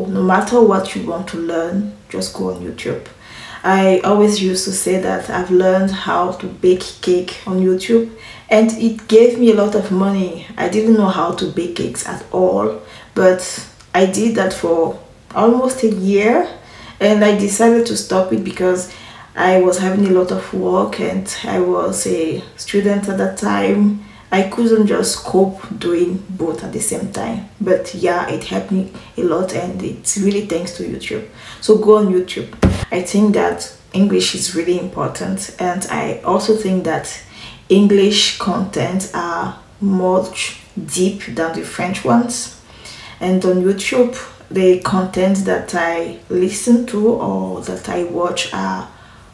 No matter what you want to learn, just go on YouTube. I always used to say that I've learned how to bake cake on YouTube, and it gave me a lot of money. I didn't know how to bake cakes at all, but I did that for almost a year, and I decided to stop it because I was having a lot of work and I was a student at that time. I couldn't just cope doing both at the same time. But yeah, it helped me a lot, and it's really thanks to YouTube. So go on YouTube. I think that English is really important, and I also think that English content are much deep than the French ones. And on YouTube, the content that I listen to or that I watch are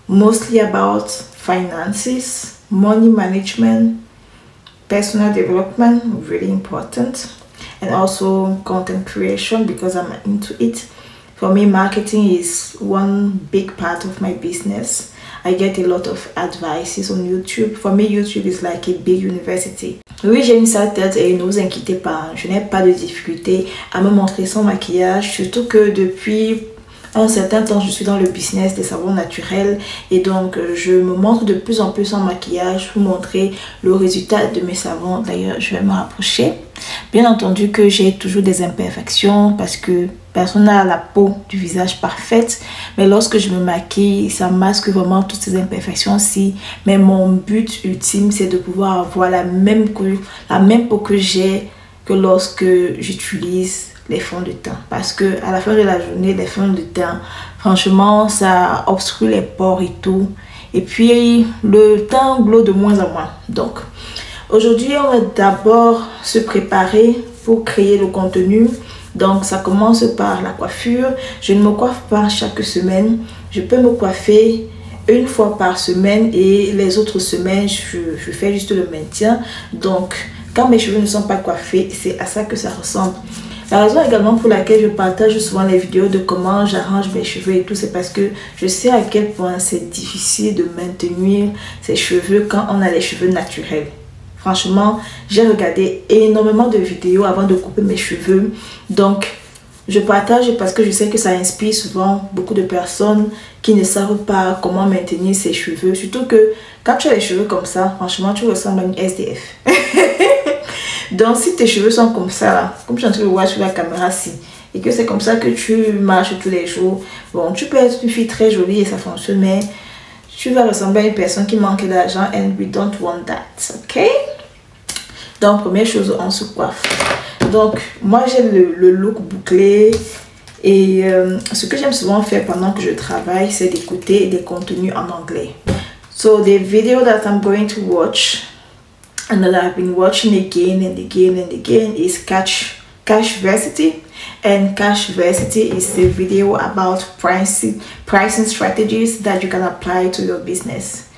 mostly about finances, money management, personal development, really important, and also content creation because I'm into it. For me, marketing is one big part of my business. I get a lot of advices on YouTube. For me, YouTube is like a big university. Oui, j'ai une sale tête et ne vous inquiétez pas, je n'ai pas de difficulté à me montrer sans maquillage, surtout que depuis un certain temps, je suis dans le business des savons naturels et donc je me montre de plus en plus sans maquillage pour montrer le résultat de mes savons. D'ailleurs, je vais me rapprocher. Bien entendu que j'ai toujours des imperfections parce que personne n'a la peau du visage parfaite, mais lorsque je me maquille, ça masque vraiment toutes ces imperfections-ci. Mais mon but ultime, c'est de pouvoir avoir la même peau que j'ai que lorsque j'utilise les fonds de teint, parce que à la fin de la journée, les fonds de teint, franchement, ça obstrue les pores et tout, et puis le teint glow de moins en moins. Donc aujourd'hui, on va d'abord se préparer pour créer le contenu. Donc ça commence par la coiffure. Je ne me coiffe pas chaque semaine, je peux me coiffer une fois par semaine et les autres semaines je fais juste le maintien. Donc quand mes cheveux ne sont pas coiffés, c'est à ça que ça ressemble. La raison également pour laquelle je partage souvent les vidéos de comment j'arrange mes cheveux et tout, c'est parce que je sais à quel point c'est difficile de maintenir ses cheveux quand on a les cheveux naturels. Franchement, j'ai regardé énormément de vidéos avant de couper mes cheveux. Donc, je partage parce que je sais que ça inspire souvent beaucoup de personnes qui ne savent pas comment maintenir ses cheveux. Surtout que quand tu as les cheveux comme ça, franchement, tu ressembles à une SDF. Donc si tes cheveux sont comme ça là, comme je suis en train de voir sur la caméra ci, et que c'est comme ça que tu marches tous les jours, bon, tu peux être une fille très jolie et ça fonctionne, mais tu vas ressembler à une personne qui manque d'argent, and we don't want that, ok? Donc première chose, on se coiffe. Donc moi j'ai le look bouclé, et ce que j'aime souvent faire pendant que je travaille, c'est d'écouter des contenus en anglais. So the video that I'm going to watch and that I've been watching again and again and again is Cashversity. And Cashversity is a video about pricing strategies that you can apply to your business.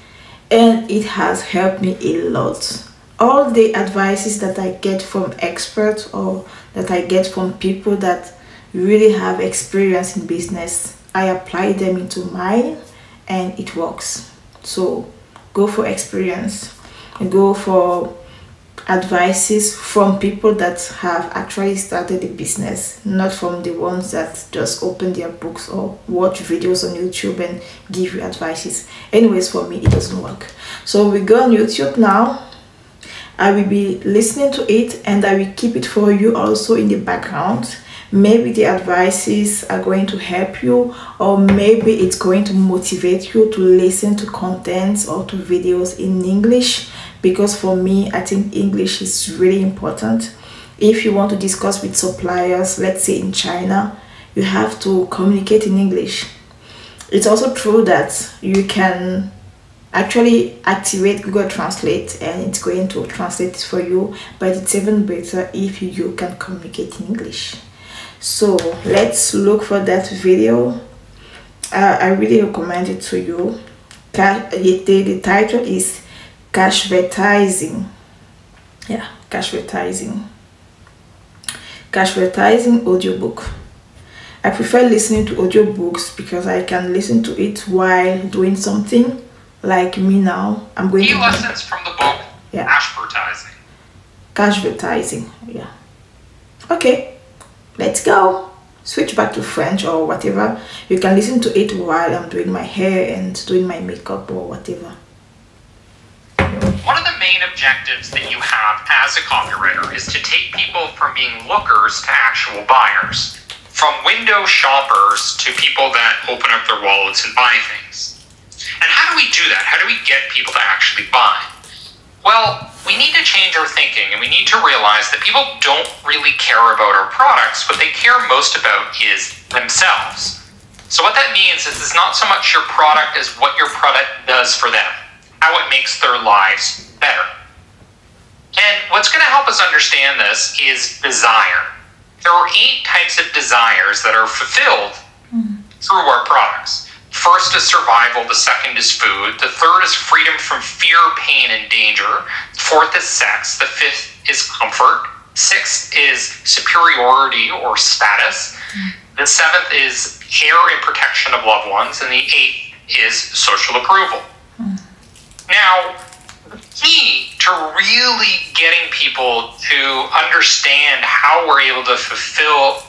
And it has helped me a lot. All the advices that I get from experts or that I get from people that really have experience in business, I apply them into mine and it works. So go for experience. Go for advices from people that have actually started a business, not from the ones that just open their books or watch videos on YouTube and give you advices. Anyways, for me, it doesn't work. So we go on YouTube now. I will be listening to it and I will keep it for you also in the background. Maybe the advices are going to help you, or maybe it's going to motivate you to listen to content or to videos in English, because for me, I think English is really important. If you want to discuss with suppliers, let's say in China, you have to communicate in English. It's also true that you can actually activate Google Translate and it's going to translate it for you, but it's even better if you can communicate in English. So let's look for that video. I really recommend it to you. The title is Cashvertising. Yeah, Cashvertising. Cashvertising audiobook. I prefer listening to audiobooks because I can listen to it while doing something. Like me now, I'm going to lessons from the book. Yeah. Cashvertising. Cashvertising. Yeah. Okay. Let's go. switch back to French or whatever. You can listen to it while I'm doing my hair and doing my makeup or whatever. One of the main objectives that you have as a copywriter is to take people from being lookers to actual buyers. From window shoppers to people that open up their wallets and buy things. And how do we do that? How do we get people to actually buy? Well, we need to change our thinking, and we need to realize that people don't really care about our products. What they care most about is themselves. So what that means is it's not so much your product as what your product does for them, how it makes their lives better. And what's going to help us understand this is desire. There are 8 types of desires that are fulfilled through our products. First is survival, the second is food, the third is freedom from fear, pain, and danger, fourth is sex, the fifth is comfort, sixth is superiority or status, the seventh is care and protection of loved ones, and the 8th is social approval. Now, the key to really getting people to understand how we're able to fulfill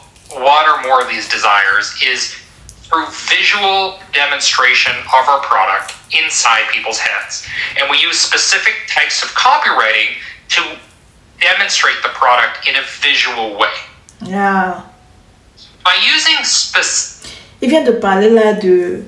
one or more of these desires is through visual demonstration of our product inside people's heads. And we use specific types of copywriting to demonstrate the product in a visual way. Yeah. By using Il vient de parler là de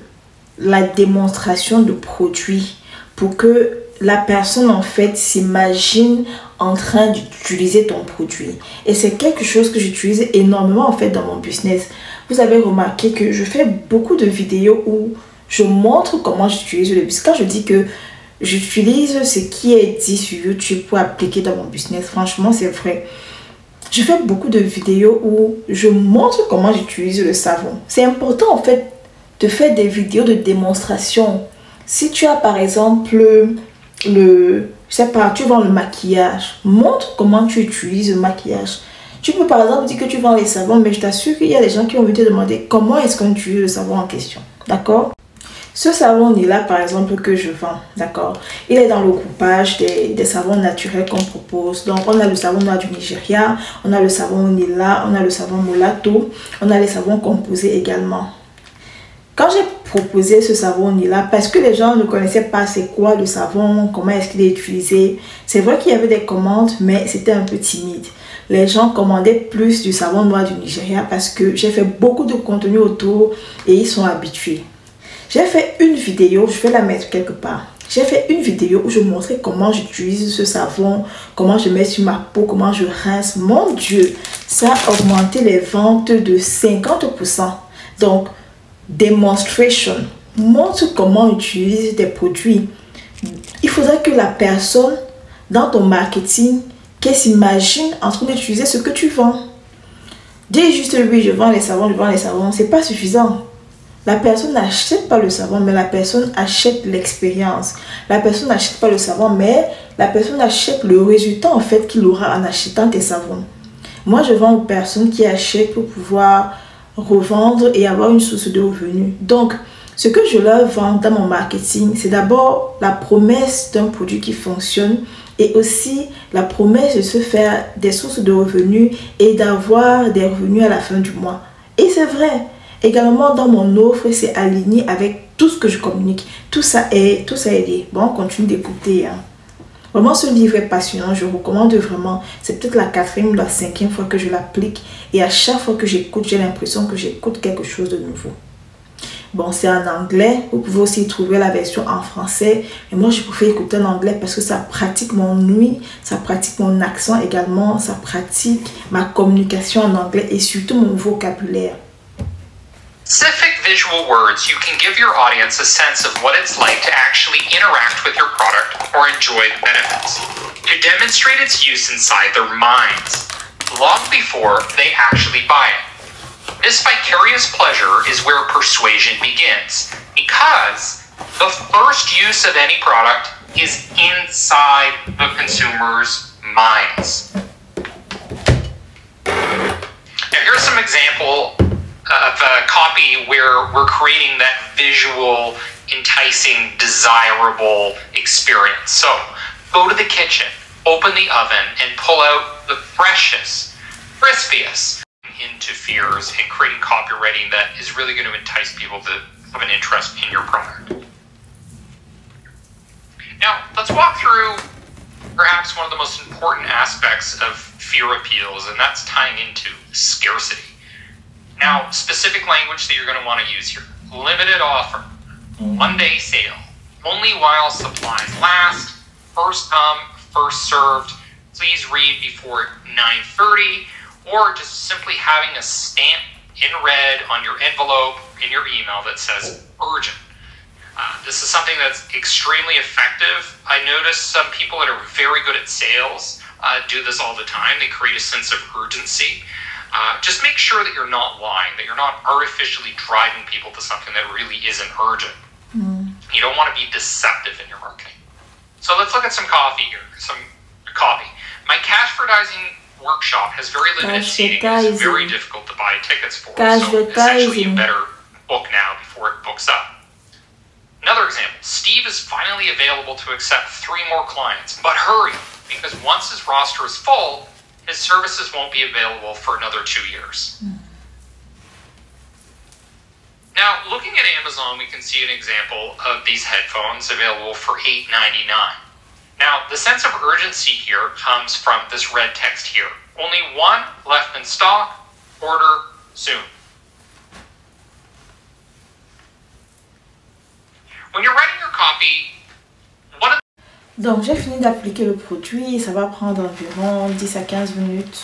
la démonstration de produits pour que la personne en fait s'imagine en train d'utiliser ton produit. Et c'est quelque chose que j'utilise énormément en fait dans mon business. Vous avez remarqué que je fais beaucoup de vidéos où je montre comment j'utilise le business. Quand je dis que j'utilise ce qui est dit sur YouTube pour appliquer dans mon business, franchement c'est vrai. Je fais beaucoup de vidéos où je montre comment j'utilise le savon. C'est important en fait de faire des vidéos de démonstration. Si tu as par exemple je sais pas, tu vends le maquillage, montre comment tu utilises le maquillage. Tu peux par exemple dire que tu vends les savons, mais je t'assure qu'il y a des gens qui vont venir te demander comment est-ce qu'on utilise le savon en question. D'accord? Ce savon-là, par exemple, que je vends, d'accord? Il est dans le groupage des savons naturels qu'on propose. Donc, on a le savon noir du Nigeria, on a le savon Nila, on a le savon Mulatto, on a les savons composés également. Quand j'ai proposé ce savon-là, parce que les gens ne connaissaient pas c'est quoi le savon, comment est-ce qu'il est utilisé, c'est vrai qu'il y avait des commandes, mais c'était un peu timide. Les gens commandaient plus du savon noir du Nigeria parce que j'ai fait beaucoup de contenu autour et ils sont habitués. J'ai fait une vidéo, je vais la mettre quelque part. J'ai fait une vidéo où je montrais comment j'utilise ce savon, comment je mets sur ma peau, comment je rince. Mon Dieu, ça a augmenté les ventes de 50%. Donc, demonstration, montre comment utiliser tes produits. Il faudrait que la personne dans ton marketing qu'elle s'imagine en train d'utiliser ce que tu vends. Dis juste oui, je vends les savons, c'est pas suffisant. La personne n'achète pas le savon, mais la personne achète l'expérience. La personne n'achète pas le savon, mais la personne achète le résultat en fait qu'il aura en achetant tes savons. Moi, je vends aux personnes qui achètent pour pouvoir revendre et avoir une source de revenus. Donc, ce que je leur vends dans mon marketing, c'est d'abord la promesse d'un produit qui fonctionne et aussi la promesse de se faire des sources de revenus et d'avoir des revenus à la fin du mois. Et c'est vrai. Également, dans mon offre, c'est aligné avec tout ce que je communique. Tout ça est lié. Bon, on continue d'écouter. Hein. Vraiment, ce livre est passionnant. Je recommande vraiment. C'est peut-être la 4e ou la 5e fois que je l'applique. Et à chaque fois que j'écoute, j'ai l'impression que j'écoute quelque chose de nouveau. Bon, c'est en anglais. Vous pouvez aussi trouver la version en français. Mais moi, je préfère écouter en anglais parce que ça pratique mon ouïe, ça pratique mon accent également, ça pratique ma communication en anglais et surtout mon vocabulaire. Specific visual words, you can give your audience a sense of what it's like to actually interact with your product or enjoy the benefits, to demonstrate its use inside their minds, long before they actually buy it. This vicarious pleasure is where persuasion begins, because the first use of any product is inside the consumer's minds. Now here's some example of a copy where we're creating that visual, enticing, desirable experience. So go to the kitchen, open the oven, and pull out the freshest, crispiest, into fears and creating copywriting that is really going to entice people to have an interest in your product. Now, let's walk through perhaps one of the most important aspects of fear appeals, and that's tying into scarcity. Now, specific language that you're going to want to use here. Limited offer, one-day sale, only while supplies last, first come, first served, please read before 9:30, or just simply having a stamp in red on your envelope in your email that says urgent. This is something that's extremely effective. I notice some people that are very good at sales do this all the time. They create a sense of urgency. Just make sure that you're not lying, that you're not artificially driving people to something that really isn't urgent. You don't want to be deceptive in your marketing. So let's look at some coffee here, some copy. My Cashvertising workshop has very limited seating. It's very difficult to buy tickets for. So essentially you better book now before it books up. Another example, Steve is finally available to accept 3 more clients, but hurry, because once his roster is full, his services won't be available for another 2 years. Now, looking at Amazon, we can see an example of these headphones available for $8.99. Now, the sense of urgency here comes from this red text here. Only 1 left in stock, order soon. When you're writing your copy, one of Donc j'ai fini d'appliquer le produit, ça va prendre environ 10 à 15 minutes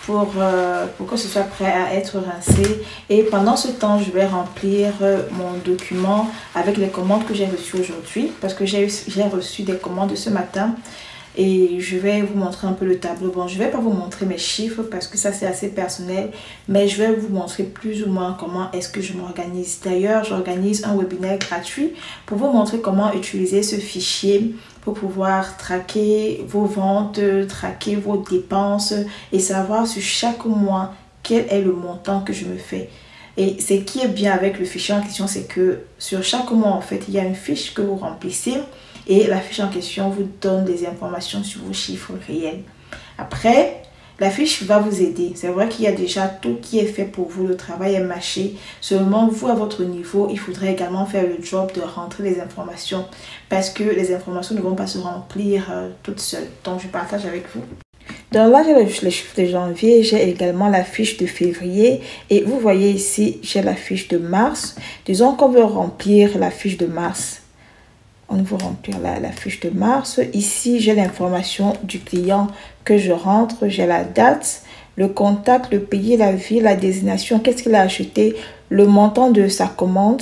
pour que ce soit prêt à être rincé. Et pendant ce temps, je vais remplir mon document avec les commandes que j'ai reçues aujourd'hui, parce que j'ai reçu des commandes ce matin. Et je vais vous montrer un peu le tableau. Bon, je ne vais pas vous montrer mes chiffres parce que ça c'est assez personnel, mais je vais vous montrer plus ou moins comment est-ce que je m'organise. D'ailleurs, j'organise un webinaire gratuit pour vous montrer comment utiliser ce fichier pour pouvoir traquer vos ventes, traquer vos dépenses et savoir sur chaque mois quel est le montant que je me fais. Et ce qui est bien avec le fichier en question, c'est que sur chaque mois, en fait, il y a une fiche que vous remplissez. Et la fiche en question vous donne des informations sur vos chiffres réels. Après, la fiche va vous aider. C'est vrai qu'il y a déjà tout qui est fait pour vous. Le travail est mâché. Seulement, vous, à votre niveau, il faudrait également faire le job de rentrer les informations. Parce que les informations ne vont pas se remplir toutes seules. Donc, je partage avec vous. Donc là, j'ai les chiffres de janvier. J'ai également la fiche de février. Et vous voyez ici, j'ai la fiche de mars. Disons qu'on veut remplir la fiche de mars. On va remplir la fiche de mars. Ici, j'ai l'information du client que je rentre. J'ai la date, le contact, le pays, la ville, la désignation, qu'est-ce qu'il a acheté, le montant de sa commande.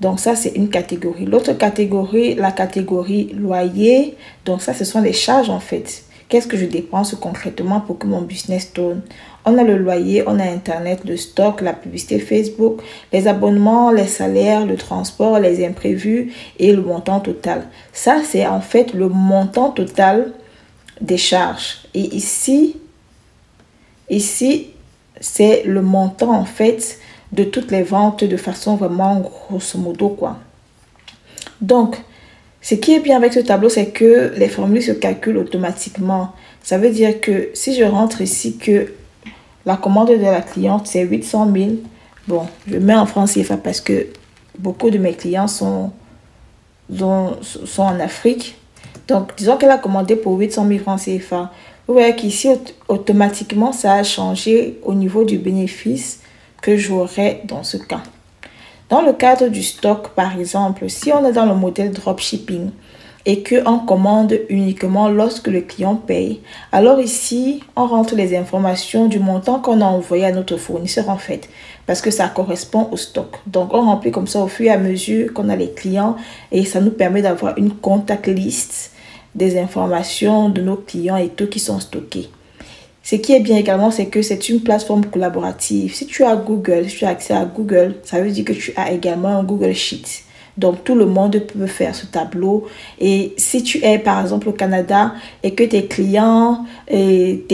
Donc ça, c'est une catégorie. L'autre catégorie, la catégorie loyer. Donc ça, ce sont les charges en fait. Qu'est-ce que je dépense concrètement pour que mon business tourne? On a le loyer, on a Internet, le stock, la publicité Facebook, les abonnements, les salaires, le transport, les imprévus et le montant total. Ça, c'est en fait le montant total des charges. Et ici, c'est le montant en fait de toutes les ventes de façon vraiment grosso modo quoi. Donc, ce qui est bien avec ce tableau, c'est que les formules se calculent automatiquement. Ça veut dire que si je rentre ici que la commande de la cliente, c'est 800 000. Bon, je mets en francs CFA parce que beaucoup de mes clients sont en Afrique. Donc, disons qu'elle a commandé pour 800 000 francs CFA. Vous voyez qu'ici, automatiquement, ça a changé au niveau du bénéfice que j'aurai dans ce cas. Dans le cadre du stock, par exemple, si on est dans le modèle dropshipping et qu'on commande uniquement lorsque le client paye, alors ici, on rentre les informations du montant qu'on a envoyé à notre fournisseur en fait, parce que ça correspond au stock. Donc, on remplit comme ça au fur et à mesure qu'on a les clients et ça nous permet d'avoir une contact list des informations de nos clients et tout qui sont stockés. Ce qui est bien également, c'est que c'est une plateforme collaborative. Si tu as Google, si tu as accès à Google, ça veut dire que tu as également un Google Sheet. Donc, tout le monde peut faire ce tableau. Et si tu es, par exemple, au Canada et que tes clients et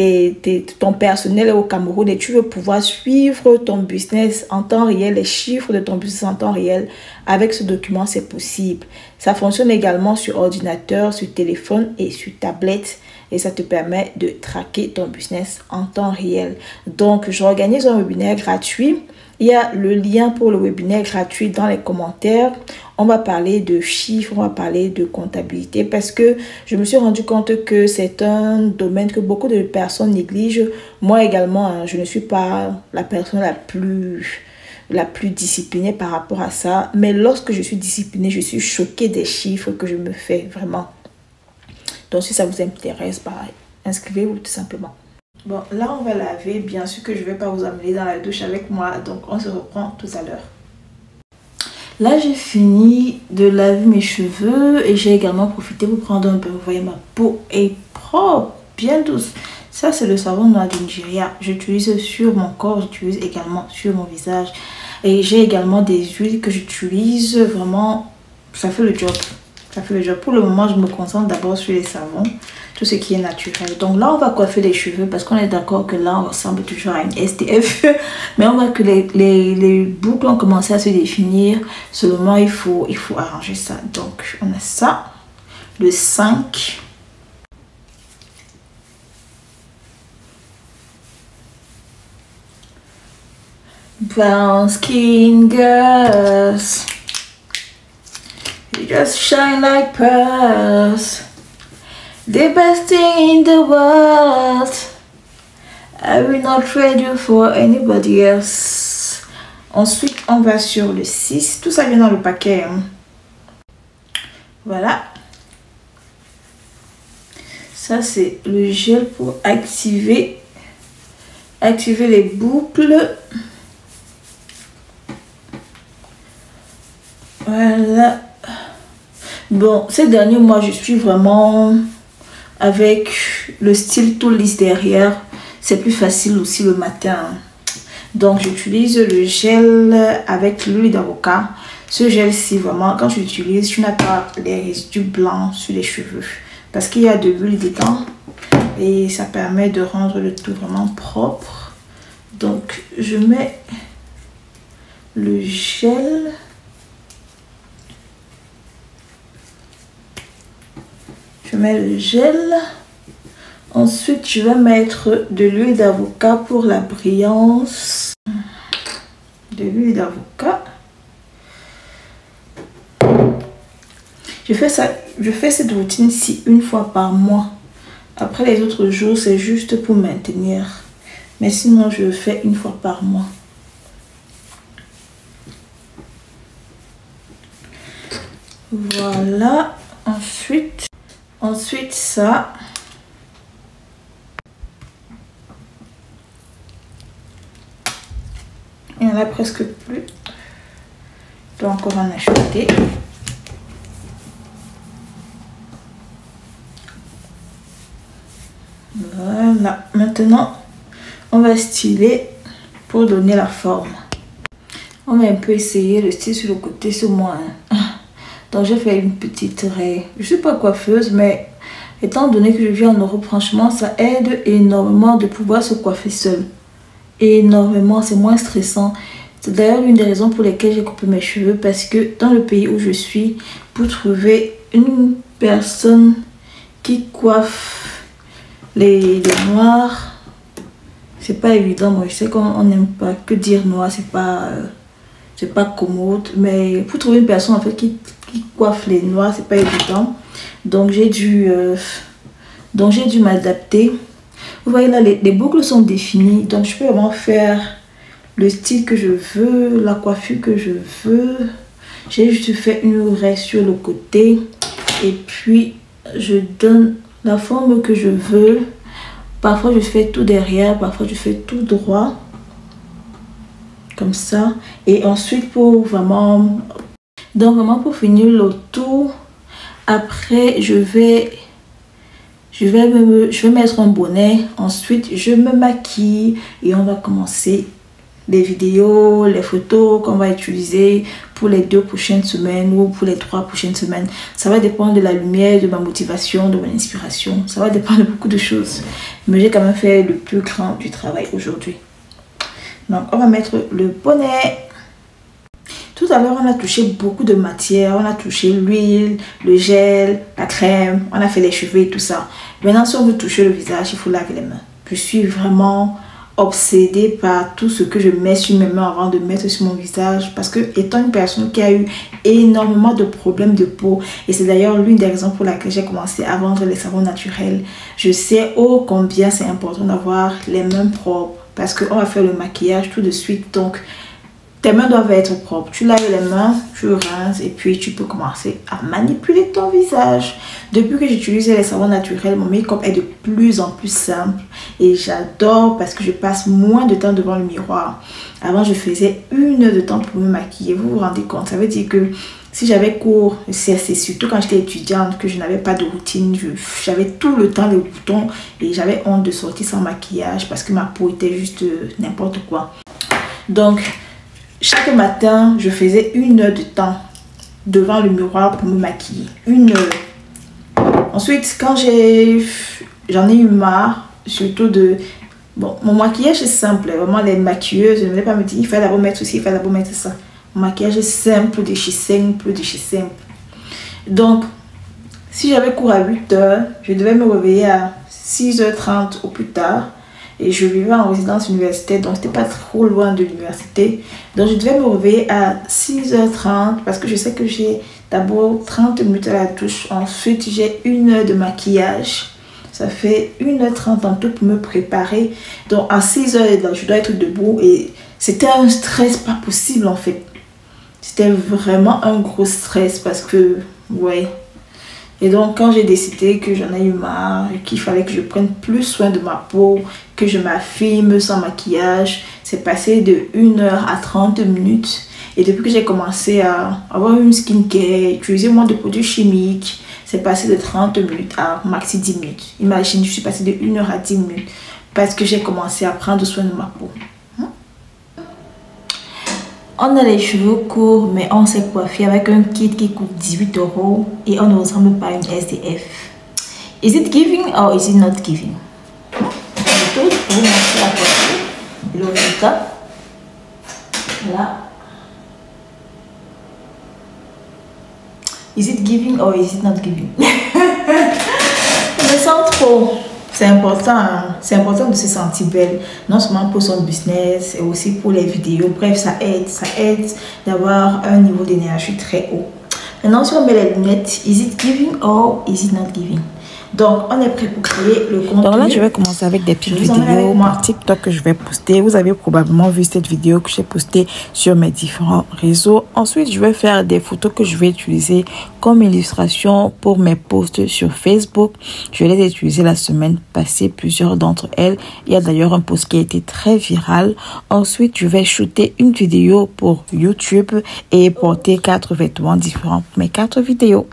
ton personnel est au Cameroun et tu veux pouvoir suivre ton business en temps réel, les chiffres de ton business en temps réel, avec ce document, c'est possible. Ça fonctionne également sur ordinateur, sur téléphone et sur tablette. et ça te permet de traquer ton business en temps réel. Donc, j'organise un webinaire gratuit. Il y a le lien pour le webinaire gratuit dans les commentaires. On va parler de chiffres, on va parler de comptabilité parce que je me suis rendu compte que c'est un domaine que beaucoup de personnes négligent. Moi également, hein, je ne suis pas la personne la plus disciplinée par rapport à ça. Mais lorsque je suis disciplinée, je suis choquée des chiffres que je me fais vraiment. Donc si ça vous intéresse, inscrivez-vous tout simplement. Bon, là on va laver. Bien sûr que je ne vais pas vous amener dans la douche avec moi. Donc on se reprend tout à l'heure. Là j'ai fini de laver mes cheveux. Et j'ai également profité pour prendre un bain. Vous voyez, ma peau est propre, bien douce. Ça c'est le savon noir du Nigeria. J'utilise sur mon corps, j'utilise également sur mon visage. Et j'ai également des huiles que j'utilise. Vraiment, ça fait le job. Ça fait le job. Pour le moment, je me concentre d'abord sur les savons. Tout ce qui est naturel. Donc là, on va coiffer les cheveux. Parce qu'on est d'accord que là, on ressemble toujours à une SDF. Mais on voit que les boucles ont commencé à se définir. Seulement, il faut arranger ça. Donc, on a ça. Le 5. Brown skin girls, you just shine like pearls, the best thing in the world. I will not trade you for anybody else. Ensuite, on va sur le 6. Tout ça vient dans le paquet. Hein. Voilà. Ça, c'est le gel pour activer les boucles. Voilà. Bon, ces derniers mois, je suis vraiment avec le style tout lisse derrière. C'est plus facile aussi le matin. Donc, j'utilise le gel avec l'huile d'avocat. Ce gel-ci, vraiment, quand je l'utilise, tu n'as pas les résidus blancs sur les cheveux. Parce qu'il y a de l'huile dedans. Et ça permet de rendre le tout vraiment propre. Donc, je mets le gel. Je mets le gel. Ensuite, je vais mettre de l'huile d'avocat pour la brillance. De l'huile d'avocat. Je fais cette routine-ci une fois par mois. Après les autres jours, c'est juste pour maintenir. Mais sinon, je le fais une fois par mois. Voilà. Ensuite, ça. Il n'y en a presque plus. Je dois encore en acheter. Voilà. Maintenant, on va styler pour donner la forme. On va un peu essayer le style sur le côté sur moi. Hein. Donc, j'ai fait une petite raie. Je ne suis pas coiffeuse, mais étant donné que je vis en Europe, franchement, ça aide énormément de pouvoir se coiffer seule. Énormément, c'est moins stressant. C'est d'ailleurs l'une des raisons pour lesquelles j'ai coupé mes cheveux. Parce que dans le pays où je suis, pour trouver une personne qui coiffe les noirs, c'est pas évident. Moi, je sais qu'on n'aime pas que dire noir, c'est pas commode. Mais pour trouver une personne en fait qui coiffe les noirs, c'est pas évident. Donc j'ai dû m'adapter. Vous voyez là, les boucles sont définies. Donc je peux vraiment faire le style que je veux, la coiffure que je veux. J'ai juste fait une raie sur le côté. Et puis je donne la forme que je veux. Parfois je fais tout derrière, parfois je fais tout droit. Comme ça. Et ensuite pour vraiment... Donc vraiment pour finir le tour, après je vais mettre un bonnet. Ensuite je me maquille et on va commencer les vidéos, les photos qu'on va utiliser pour les 2 prochaines semaines ou pour les 3 prochaines semaines. Ça va dépendre de la lumière, de ma motivation, de mon inspiration. Ça va dépendre de beaucoup de choses. Mais j'ai quand même fait le plus grand du travail aujourd'hui. Donc on va mettre le bonnet. Tout à l'heure, on a touché beaucoup de matière. On a touché l'huile, le gel, la crème. On a fait les cheveux et tout ça. Maintenant, si on veut toucher le visage, il faut laver les mains. Je suis vraiment obsédée par tout ce que je mets sur mes mains avant de mettre sur mon visage. Parce que étant une personne qui a eu énormément de problèmes de peau, et c'est d'ailleurs l'une des raisons pour laquelle j'ai commencé à vendre les savons naturels, je sais ô combien c'est important d'avoir les mains propres. Parce qu'on va faire le maquillage tout de suite. Donc, tes mains doivent être propres. Tu laves les mains, tu rinces et puis tu peux commencer à manipuler ton visage. Depuis que j'utilise les savons naturels, mon make-up est de plus en plus simple. Et j'adore parce que je passe moins de temps devant le miroir. Avant, je faisais 1 heure de temps pour me maquiller. Vous vous rendez compte? Ça veut dire que si j'avais cours, c'est surtout quand j'étais étudiante, que je n'avais pas de routine, j'avais tout le temps les boutons et j'avais honte de sortir sans maquillage parce que ma peau était juste n'importe quoi. Donc, chaque matin, je faisais 1 heure de temps devant le miroir pour me maquiller. 1 heure. Ensuite, quand j'en ai eu marre, surtout de... Bon, mon maquillage est simple. Vraiment, les maquilleuses ne veulent pas me dire, il faut d'abord mettre ceci, il faut d'abord mettre ça. Mon maquillage est simple, de chez simple, de chez simple. Donc, si j'avais cours à 8 heures, je devais me réveiller à 6h30 au plus tard. Et je vivais en résidence universitaire, donc c'était pas trop loin de l'université. Donc je devais me réveiller à 6h30 parce que je sais que j'ai d'abord 30 minutes à la douche. Ensuite, j'ai 1 heure de maquillage. Ça fait 1h30 en tout pour me préparer. Donc à 6h, je dois être debout. Et c'était un stress pas possible en fait. C'était vraiment un gros stress parce que, ouais. Et donc, quand j'ai décidé que j'en ai eu marre, qu'il fallait que je prenne plus soin de ma peau, que je m'affirme sans maquillage, c'est passé de 1 heure à 30 minutes. Et depuis que j'ai commencé à avoir une skincare, utiliser moins de produits chimiques, c'est passé de 30 minutes à maxi 10 minutes. Imagine, je suis passée de 1 heure à 10 minutes parce que j'ai commencé à prendre soin de ma peau. On a les cheveux courts, mais on s'est coiffé avec un kit qui coûte 18 € et on ne ressemble pas à une SDF. Is it giving or is it not giving? Pour montrer la coiffure, le résultat. Là. Is it giving or is it not giving? Je me sens trop. C'est important, hein? C'est important de se sentir belle, non seulement pour son business, et aussi pour les vidéos. Bref, ça aide d'avoir un niveau d'énergie très haut. Maintenant, si on met les lunettes, is it giving or is it not giving? Donc, on est prêt pour créer le contenu. Donc là, je vais commencer avec des petites vidéos par TikTok que je vais poster. Vous avez probablement vu cette vidéo que j'ai postée sur mes différents réseaux. Ensuite, je vais faire des photos que je vais utiliser comme illustration pour mes posts sur Facebook. Je les ai utilisées la semaine passée, plusieurs d'entre elles. Il y a d'ailleurs un post qui a été très viral. Ensuite, je vais shooter une vidéo pour YouTube et porter 4 vêtements différents pour mes 4 vidéos.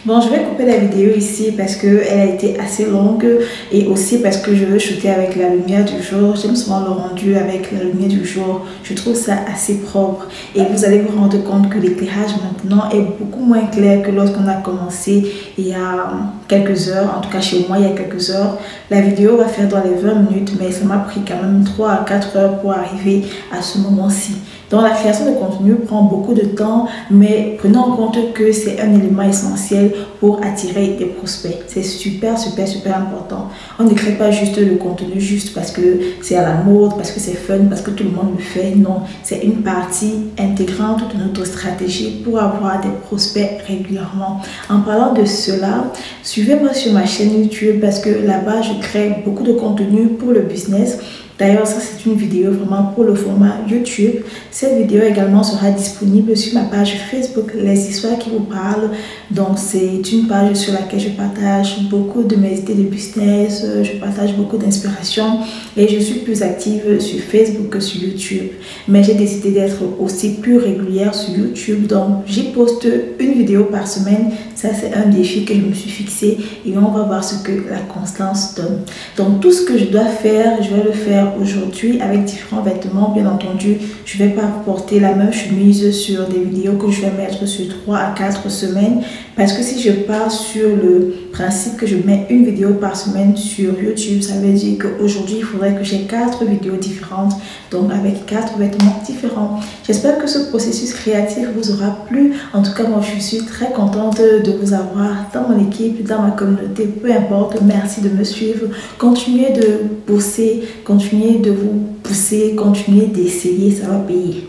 Bon, je vais couper la vidéo ici parce qu'elle a été assez longue et aussi parce que je veux shooter avec la lumière du jour. J'aime souvent le rendu avec la lumière du jour. Je trouve ça assez propre et vous allez vous rendre compte que l'éclairage maintenant est beaucoup moins clair que lorsqu'on a commencé il y a quelques heures. En tout cas, chez moi, il y a quelques heures. La vidéo va faire dans les 20 minutes, mais ça m'a pris quand même 3 à 4 heures pour arriver à ce moment-ci. Donc la création de contenu prend beaucoup de temps, mais prenons en compte que c'est un élément essentiel pour attirer des prospects. C'est super important. On ne crée pas juste le contenu juste parce que c'est à la mode, parce que c'est fun, parce que tout le monde le fait. Non, c'est une partie intégrante de notre stratégie pour avoir des prospects régulièrement. En parlant de cela, suivez-moi sur ma chaîne YouTube parce que là-bas, je crée beaucoup de contenu pour le business. D'ailleurs, ça c'est une vidéo vraiment pour le format YouTube. Cette vidéo également sera disponible sur ma page Facebook, Les Histoires qui vous parlent. Donc c'est une page sur laquelle je partage beaucoup de mes idées de business, je partage beaucoup d'inspiration et je suis plus active sur Facebook que sur YouTube. Mais j'ai décidé d'être aussi plus régulière sur YouTube. Donc j'y poste une vidéo par semaine. Ça c'est un défi que je me suis fixé et on va voir ce que la constance donne. Donc tout ce que je dois faire, je vais le faire aujourd'hui avec différents vêtements. Bien entendu, je ne vais pas porter la même chemise sur des vidéos que je vais mettre sur 3 à 4 semaines parce que si je pars sur le principe que je mets une vidéo par semaine sur YouTube, ça veut dire qu'aujourd'hui, il faudrait que j'ai 4 vidéos différentes, donc avec 4 vêtements différents. J'espère que ce processus créatif vous aura plu. En tout cas, moi, je suis très contente de vous avoir dans mon équipe, dans ma communauté, peu importe. Merci de me suivre. Continuez de bosser, continuez de vous pousser, continuez d'essayer, ça va payer.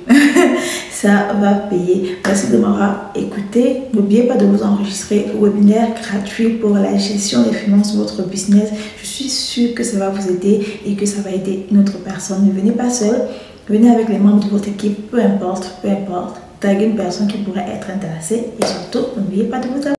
Ça va payer. Merci de m'avoir écouté. N'oubliez pas de vous enregistrer au webinaire gratuit pour la gestion des finances de votre business. Je suis sûre que ça va vous aider et que ça va aider une autre personne. Ne venez pas seul, venez avec les membres de votre équipe, peu importe. Taguez une personne qui pourrait être intéressée et surtout, n'oubliez pas de vous abonner.